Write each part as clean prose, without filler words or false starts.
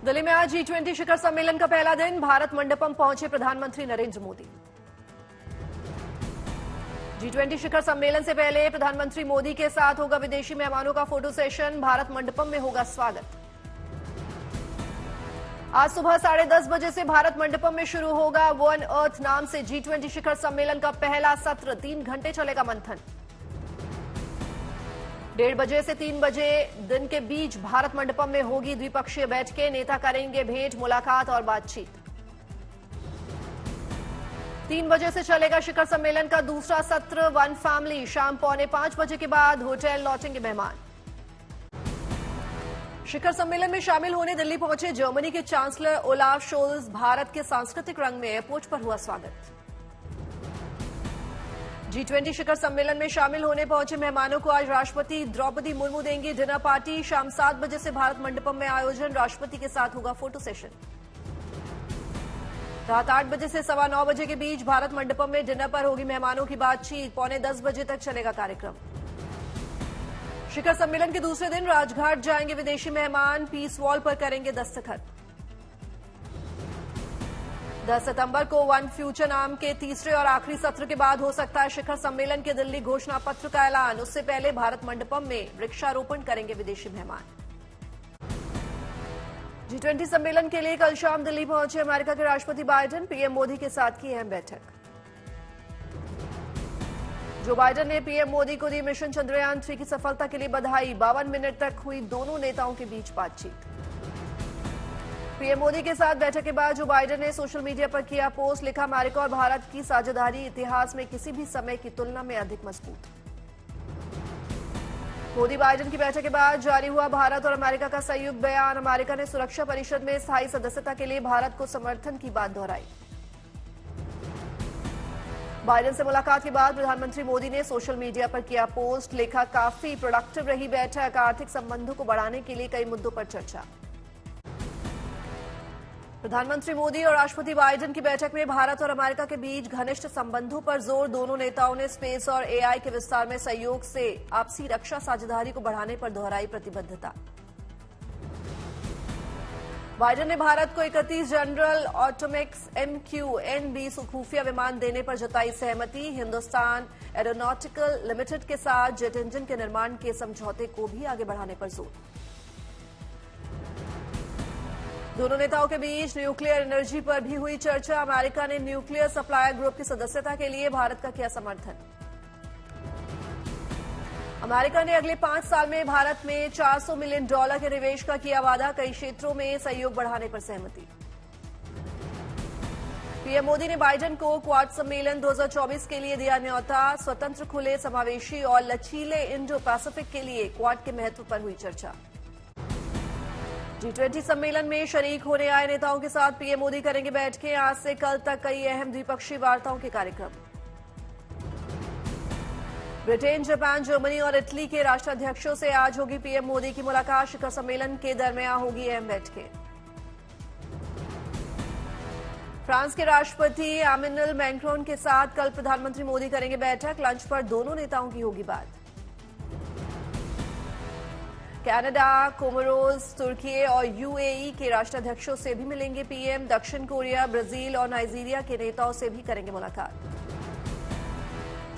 दिल्ली में आज G20 शिखर सम्मेलन का पहला दिन। भारत मंडपम पहुंचे प्रधानमंत्री नरेंद्र मोदी। G20 शिखर सम्मेलन से पहले प्रधानमंत्री मोदी के साथ होगा विदेशी मेहमानों का फोटो सेशन। भारत मंडपम में होगा स्वागत। आज सुबह 10:30 बजे से भारत मंडपम में शुरू होगा वन अर्थ नाम से G20 शिखर सम्मेलन का पहला सत्र। 3 घंटे चलेगा मंथन। 1:30 बजे से 3 बजे दिन के बीच भारत मंडपम में होगी द्विपक्षीय बैठकें। नेता करेंगे भेंट, मुलाकात और बातचीत। 3 बजे से चलेगा शिखर सम्मेलन का दूसरा सत्र वन फैमिली। शाम 4:45 बजे के बाद होटल लौटेंगे मेहमान। शिखर सम्मेलन में शामिल होने दिल्ली पहुंचे जर्मनी के चांसलर ओलाफ शोल्ज। भारत के सांस्कृतिक रंग में एयरपोर्ट पर हुआ स्वागत। G20 शिखर सम्मेलन में शामिल होने पहुंचे मेहमानों को आज राष्ट्रपति द्रौपदी मुर्मू देंगी डिनर पार्टी। शाम 7 बजे से भारत मंडपम में आयोजन। राष्ट्रपति के साथ होगा फोटो सेशन। रात 8 बजे से 9:15 बजे के बीच भारत मंडपम में डिनर पर होगी मेहमानों की बातचीत। 9:45 बजे तक चलेगा कार्यक्रम। शिखर सम्मेलन के दूसरे दिन राजघाट जाएंगे विदेशी मेहमान। पीस वॉल पर करेंगे दस्तखत। 10 सितंबर को वन फ्यूचर नाम के तीसरे और आखिरी सत्र के बाद हो सकता है शिखर सम्मेलन के दिल्ली घोषणा पत्र का ऐलान। उससे पहले भारत मंडपम में वृक्षारोपण करेंगे विदेशी मेहमान। G20 सम्मेलन के लिए कल शाम दिल्ली पहुंचे अमेरिका के राष्ट्रपति बाइडेन। पीएम मोदी के साथ की अहम बैठक। जो बाइडेन ने पीएम मोदी को दी मिशन चंद्रयान 3 की सफलता के लिए बधाई। 52 मिनट तक हुई दोनों नेताओं के बीच बातचीत। पीएम मोदी के साथ बैठक के बाद जो बाइडेन ने सोशल मीडिया पर किया पोस्ट। लिखा, अमेरिका और भारत की साझेदारी इतिहास में किसी भी समय की तुलना में अधिक मजबूत। मोदी बाइडेन की बैठक के बाद जारी हुआ भारत और अमेरिका का संयुक्त बयान। अमेरिका ने सुरक्षा परिषद में स्थायी सदस्यता के लिए भारत को समर्थन की बात दोहराई। बाइडेन से मुलाकात के बाद प्रधानमंत्री मोदी ने सोशल मीडिया पर किया पोस्ट। लिखा, काफी प्रोडक्टिव रही बैठक। आर्थिक संबंधों को बढ़ाने के लिए कई मुद्दों पर चर्चा। प्रधानमंत्री मोदी और राष्ट्रपति बाइडेन की बैठक में भारत और अमेरिका के बीच घनिष्ठ संबंधों पर जोर। दोनों नेताओं ने स्पेस और एआई के विस्तार में सहयोग से आपसी रक्षा साझेदारी को बढ़ाने पर दोहराई प्रतिबद्धता। बाइडेन ने भारत को 31 जनरल ऑटोमिक्स MQ-9B खुफिया विमान देने पर जताई सहमति। हिंदुस्तान एरोनॉटिकल लिमिटेड के साथ जेट इंजन के निर्माण के समझौते को भी आगे बढ़ाने पर जोर। दोनों नेताओं के बीच न्यूक्लियर एनर्जी पर भी हुई चर्चा। अमेरिका ने न्यूक्लियर सप्लायर ग्रुप की सदस्यता के लिए भारत का किया समर्थन। अमेरिका ने अगले 5 साल में भारत में $400 मिलियन के निवेश का किया वादा। कई क्षेत्रों में सहयोग बढ़ाने पर सहमति। पीएम मोदी ने बाइडेन को क्वाड सम्मेलन 2024 के लिए दिया न्यौता। स्वतंत्र, खुले, समावेशी और लचीले इंडो पैसिफिक के लिए क्वाड के महत्व पर हुई चर्चा। G20 सम्मेलन में शरीक होने आए नेताओं के साथ पीएम मोदी करेंगे बैठकें। आज से कल तक कई अहम द्विपक्षीय वार्ताओं के कार्यक्रम। ब्रिटेन, जापान, जर्मनी और इटली के राष्ट्राध्यक्षों से आज होगी पीएम मोदी की मुलाकात। शिखर सम्मेलन के दरमियान होगी अहम बैठकें। फ्रांस के राष्ट्रपति एमेनुएल मैक्रोन के साथ कल प्रधानमंत्री मोदी करेंगे बैठक। लंच पर दोनों नेताओं की होगी बात। कनाडा, कोमोरोस, तुर्की और यूएई के राष्ट्राध्यक्षों से भी मिलेंगे पीएम। दक्षिण कोरिया, ब्राजील और नाइजीरिया के नेताओं से भी करेंगे मुलाकात।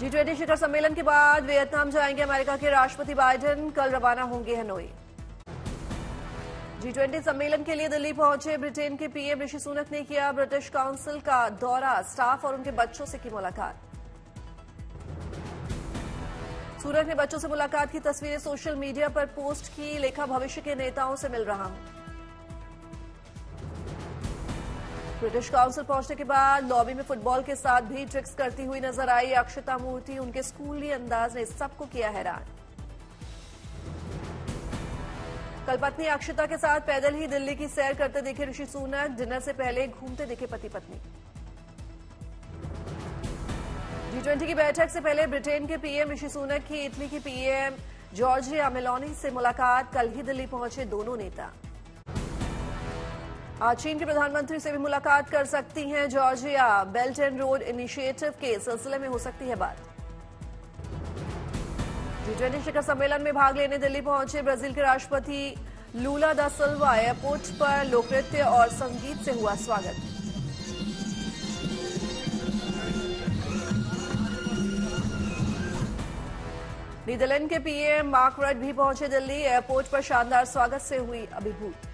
G20 शिखर सम्मेलन के बाद वियतनाम जाएंगे अमेरिका के राष्ट्रपति बाइडेन। कल रवाना होंगे हनोई। G20 सम्मेलन के लिए दिल्ली पहुंचे ब्रिटेन के पीएम ऋषि सुनक ने किया ब्रिटिश काउंसिल का दौरा। स्टाफ और उनके बच्चों से की मुलाकात। सुनक ने बच्चों से मुलाकात की तस्वीरें सोशल मीडिया पर पोस्ट की। लिखा, भविष्य के नेताओं से मिल रहा हूं। ब्रिटिश काउंसिल पहुंचने के बाद लॉबी में फुटबॉल के साथ भी ट्रिक्स करती हुई नजर आई अक्षता मूर्ति। उनके स्कूली अंदाज ने सबको किया हैरान। कल पत्नी अक्षता के साथ पैदल ही दिल्ली की सैर करते दिखे ऋषि सुनक। डिनर से पहले घूमते दिखे पति पत्नी। G20 की बैठक से पहले ब्रिटेन के पीएम ऋषि सुनक की इटली की पीएम जॉर्जिया मेलोनी से मुलाकात। कल ही दिल्ली पहुंचे दोनों नेता। आज चीन के प्रधानमंत्री से भी मुलाकात कर सकती हैं Georgia. Belt and road initiative के सिलसिले में हो सकती है बात। G20 शिखर सम्मेलन में भाग लेने दिल्ली पहुंचे ब्राजील के राष्ट्रपति लूला दा सिल्वा एयरपोर्ट पर लोकनृत्य और संगीत से हुआ स्वागत। नीदरलैंड के पीएम मार्क रट भी पहुंचे दिल्ली। एयरपोर्ट पर शानदार स्वागत से हुई अभिभूत।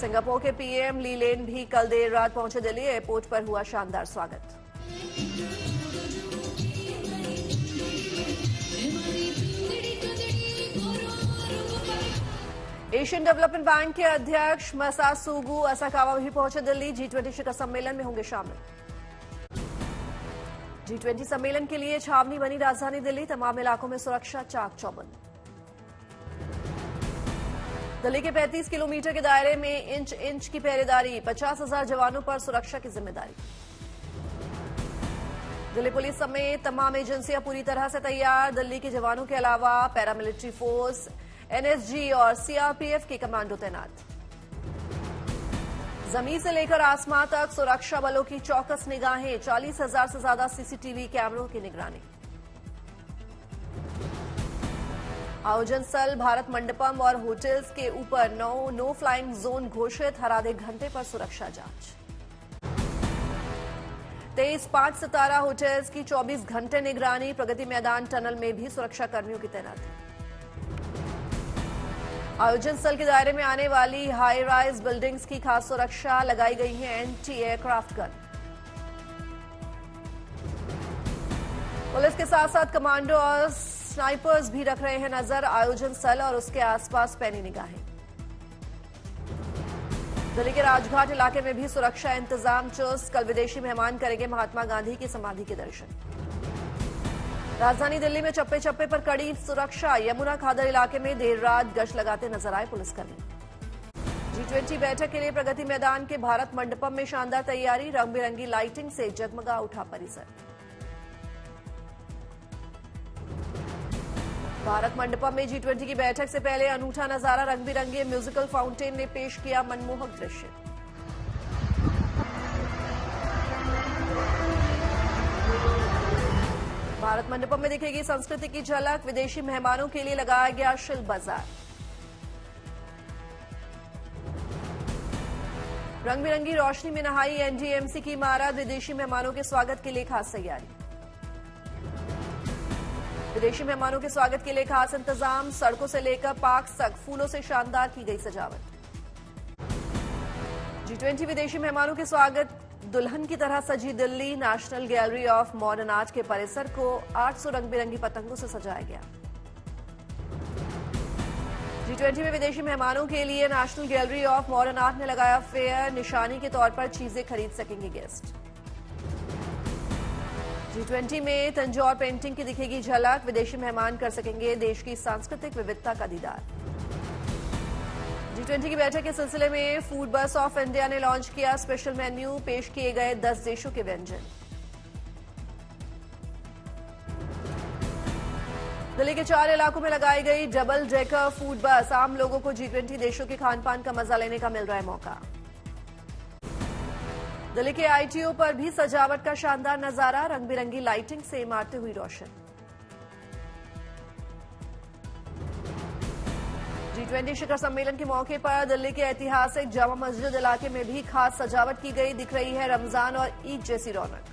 सिंगापुर के पीएम ली लेन भी कल देर रात पहुंचे दिल्ली। एयरपोर्ट पर हुआ शानदार स्वागत। एशियन डेवलपमेंट बैंक के अध्यक्ष मसासुगु असाकावा भी पहुंचे दिल्ली। G20 शिखर सम्मेलन में होंगे शामिल। G20 सम्मेलन के लिए छावनी बनी राजधानी दिल्ली। तमाम इलाकों में सुरक्षा चाक चौबंद। दिल्ली के 35 किलोमीटर के दायरे में इंच इंच की पहरेदारी। 50,000 जवानों पर सुरक्षा की जिम्मेदारी। दिल्ली पुलिस समेत तमाम एजेंसियां पूरी तरह से तैयार। दिल्ली के जवानों के अलावा पैरामिलिट्री फोर्स, एनएसजी और सीआरपीएफ के कमांडो तैनात। जमीन से लेकर आसमां तक सुरक्षा बलों की चौकस निगाहें। 40,000 से ज्यादा सीसीटीवी कैमरों की निगरानी। आयोजन स्थल भारत मंडपम और होटल्स के ऊपर नो फ्लाइंग जोन घोषित। हर आधे घंटे पर सुरक्षा जांच। 23 5 सितारा होटल्स की 24 घंटे निगरानी। प्रगति मैदान टनल में भी सुरक्षा कर्मियों की तैनाती। आयोजन स्थल के दायरे में आने वाली हाई राइज बिल्डिंग्स की खास सुरक्षा। लगाई गई है एंटी एयरक्राफ्ट गन। पुलिस के साथ साथ कमांडो और स्नाइपर्स भी रख रहे हैं नजर। आयोजन स्थल और उसके आसपास पैनी निगाहें। दिल्ली के राजघाट इलाके में भी सुरक्षा इंतजाम चुस्त। कल विदेशी मेहमान करेंगे महात्मा गांधी की समाधि के दर्शन। राजधानी दिल्ली में चप्पे चप्पे पर कड़ी सुरक्षा। यमुना खादर इलाके में देर रात गश्त लगाते नजर आए पुलिसकर्मी। G20 बैठक के लिए प्रगति मैदान के भारत मंडपम में शानदार तैयारी। रंग बिरंगी लाइटिंग से जगमगा उठा परिसर। भारत मंडपम में G20 की बैठक से पहले अनूठा नजारा। रंग बिरंगे म्यूजिकल फाउंटेन ने पेश किया मनमोहक दृश्य। भारत मंडपम में दिखेगी संस्कृति की झलक। विदेशी मेहमानों के लिए लगाया गया शिल्प बाजार। रंग बिरंगी रोशनी में नहाई एनडीएमसी की इमारत। विदेशी मेहमानों के स्वागत के लिए खास तैयारी। विदेशी मेहमानों के स्वागत के लिए खास इंतजाम। सड़कों से लेकर पार्क तक फूलों से शानदार की गई सजावट। G20 विदेशी मेहमानों के स्वागत दुल्हन की तरह सजी Delhi. National gallery of modern art के परिसर को 800 रंग बिरंगी पतंगों से सजाया गया। G20 में विदेशी मेहमानों के लिए national gallery of modern art ने लगाया फेयर। निशानी के तौर पर चीजें खरीद सकेंगे गेस्ट। G20 में तंजौर पेंटिंग की दिखेगी झलक। विदेशी मेहमान कर सकेंगे देश की सांस्कृतिक विविधता का दीदार। G20 की बैठक के सिलसिले में फूड बस ऑफ इंडिया ने लॉन्च किया स्पेशल मेन्यू। पेश किए गए 10 देशों के व्यंजन। दिल्ली के 4 इलाकों में लगाई गई डबल डेकर फूड बस। आम लोगों को G20 देशों के खान पान का मजा लेने का मिल रहा है मौका। दिल्ली के आईटीओ पर भी सजावट का शानदार नजारा। रंग बिरंगी लाइटिंग से इमारतें हुई रोशन। G20 शिखर सम्मेलन के मौके पर दिल्ली के ऐतिहासिक जामा मस्जिद इलाके में भी खास सजावट की गई। दिख रही है रमजान और ईद जैसी रौनक।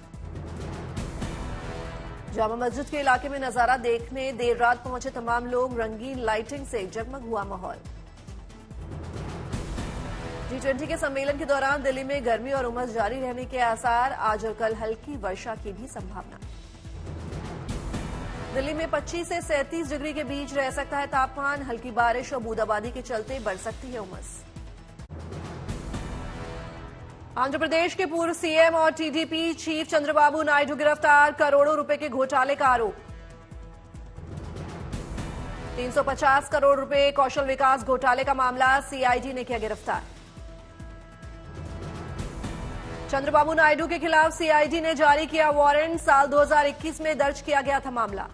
जामा मस्जिद के इलाके में नजारा देखने देर रात पहुंचे तमाम लोग। रंगीन लाइटिंग से जगमग हुआ माहौल। G20 के सम्मेलन के दौरान दिल्ली में गर्मी और उमस जारी रहने के आसार। आज और कल हल्की वर्षा की भी संभावना। दिल्ली में 25 से 37 डिग्री के बीच रह सकता है तापमान। हल्की बारिश और बूंदाबांदी के चलते बढ़ सकती है उमस। आंध्र प्रदेश के पूर्व सीएम और टीडीपी चीफ चंद्रबाबू नायडू गिरफ्तार। करोड़ों रुपए के घोटाले का आरोप। 350 करोड़ रुपए कौशल विकास घोटाले का मामला। सीआईडी ने किया गिरफ्तार। चंद्रबाबू नायडू के खिलाफ सीआईडी ने जारी किया वारंट। साल 2021 में दर्ज किया गया था मामला।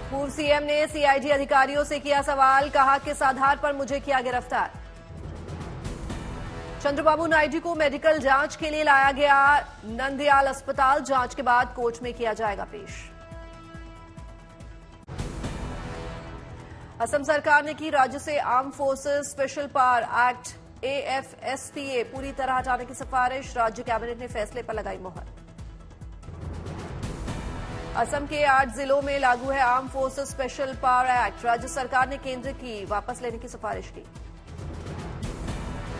पूर्व सीएम ने सीआईडी अधिकारियों से किया सवाल। कहा किस आधार पर मुझे किया गिरफ्तार। चंद्रबाबू नायडू को मेडिकल जांच के लिए लाया गया नंदयाल अस्पताल। जांच के बाद कोर्ट में किया जाएगा पेश। असम सरकार ने की राज्य से arm forces special power act AFSPA पूरी तरह हटाने की सिफारिश। राज्य कैबिनेट ने फैसले पर लगाई मोहर। असम के 8 जिलों में लागू है arm forces special power act. राज्य सरकार ने केंद्र की वापस लेने की सिफारिश की।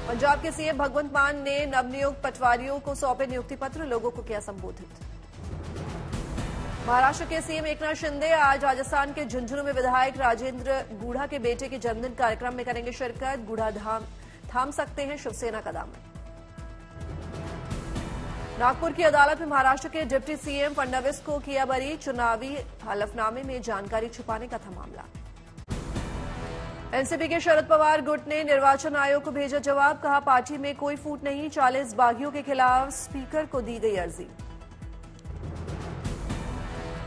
पंजाब के सीएम भगवंत मान ने नवनियुक्त पटवारियों को सौंपे नियुक्ति पत्र, लोगों को किया संबोधित। महाराष्ट्र के सीएम एकनाथ शिंदे आज राजस्थान के झुंझुनू में विधायक राजेंद्र गूढ़ा के बेटे के जन्मदिन कार्यक्रम में करेंगे शिरकत। गूढ़ा थाम सकते हैं शिवसेना का दामन। नागपुर की अदालत में महाराष्ट्र के डिप्टी सीएम फडणवीस को किया बरी। चुनावी हलफनामे में जानकारी छुपाने का था मामला। एनसीपी के शरद पवार गुट ने निर्वाचन आयोग को भेजा जवाब, कहा पार्टी में कोई फूट नहीं, 40 बागियों के खिलाफ स्पीकर को दी गई अर्जी।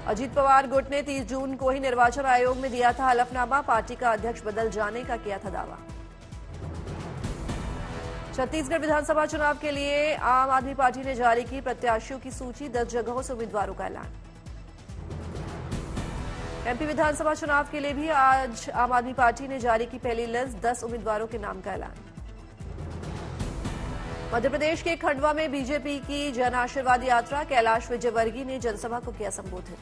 अजीत पवार गुट ने 30 जून को ही निर्वाचन आयोग में दिया था हलफनामा, पार्टी का अध्यक्ष बदल जाने का किया था दावा। छत्तीसगढ़ विधानसभा चुनाव के लिए आम आदमी पार्टी ने जारी की प्रत्याशियों की सूची, 10 जगहों से उम्मीदवारों का ऐलान। एमपी विधानसभा चुनाव के लिए भी आज आम आदमी पार्टी ने जारी की पहली लिस्ट, 10 उम्मीदवारों के नाम का ऐलान। मध्य प्रदेश के खंडवा में बीजेपी की जन आशीर्वाद यात्रा, कैलाश विजयवर्गीय ने जनसभा को किया संबोधित।